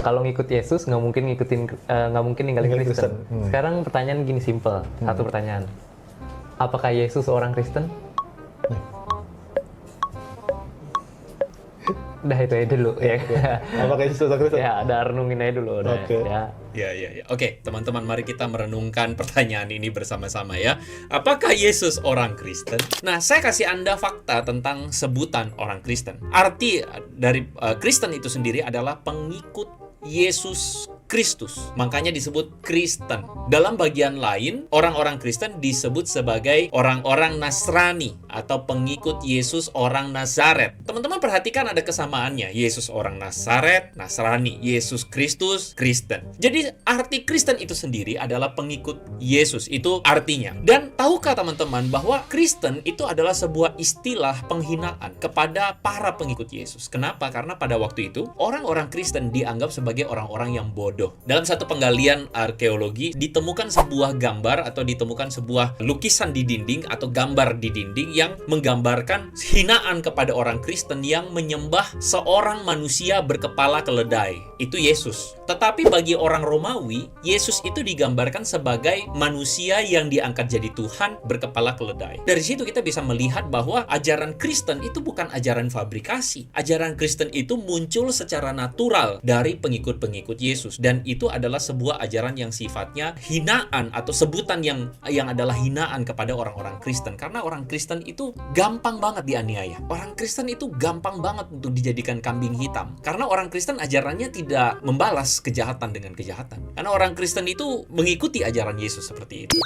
Kalau ngikut Yesus nggak mungkin ninggalin Kristen. Sekarang pertanyaan gini simple, satu pertanyaan. Apakah Yesus orang Kristen? Udah itu aja dulu ya. Apakah Yesus orang Kristen? Ya, ada renungin aja dulu udah. Oke. Ya. Ya. Oke, teman-teman, mari kita merenungkan pertanyaan ini bersama-sama ya. Apakah Yesus orang Kristen? Nah, saya kasih Anda fakta tentang sebutan orang Kristen. Arti dari Kristen itu sendiri adalah pengikut Yesus Kristus. Makanya disebut Kristen. Dalam bagian lain, orang-orang Kristen disebut sebagai orang-orang Nasrani atau pengikut Yesus orang Nazaret. Teman-teman perhatikan ada kesamaannya. Yesus orang Nazaret, Nasrani. Yesus Kristus, Kristen. Jadi arti Kristen itu sendiri adalah pengikut Yesus. Itu artinya. Dan tahukah teman-teman bahwa Kristen itu adalah sebuah istilah penghinaan kepada para pengikut Yesus. Kenapa? Karena pada waktu itu, orang-orang Kristen dianggap sebagai orang-orang yang bodoh. Dalam satu penggalian arkeologi, ditemukan sebuah gambar atau ditemukan sebuah lukisan di dinding atau gambar di dinding yang menggambarkan hinaan kepada orang Kristen yang menyembah seorang manusia berkepala keledai. Itu Yesus. Tetapi bagi orang Romawi, Yesus itu digambarkan sebagai manusia yang diangkat jadi Tuhan berkepala keledai. Dari situ kita bisa melihat bahwa ajaran Kristen itu bukan ajaran fabrikasi. Ajaran Kristen itu muncul secara natural dari pengikut-pengikut Yesus. Dan itu adalah sebuah ajaran yang sifatnya hinaan atau sebutan yang adalah hinaan kepada orang-orang Kristen. Karena orang Kristen itu gampang banget dianiaya. Orang Kristen itu gampang banget untuk dijadikan kambing hitam. Karena orang Kristen ajarannya tidak membalas kejahatan dengan kejahatan. Karena orang Kristen itu mengikuti ajaran Yesus seperti itu.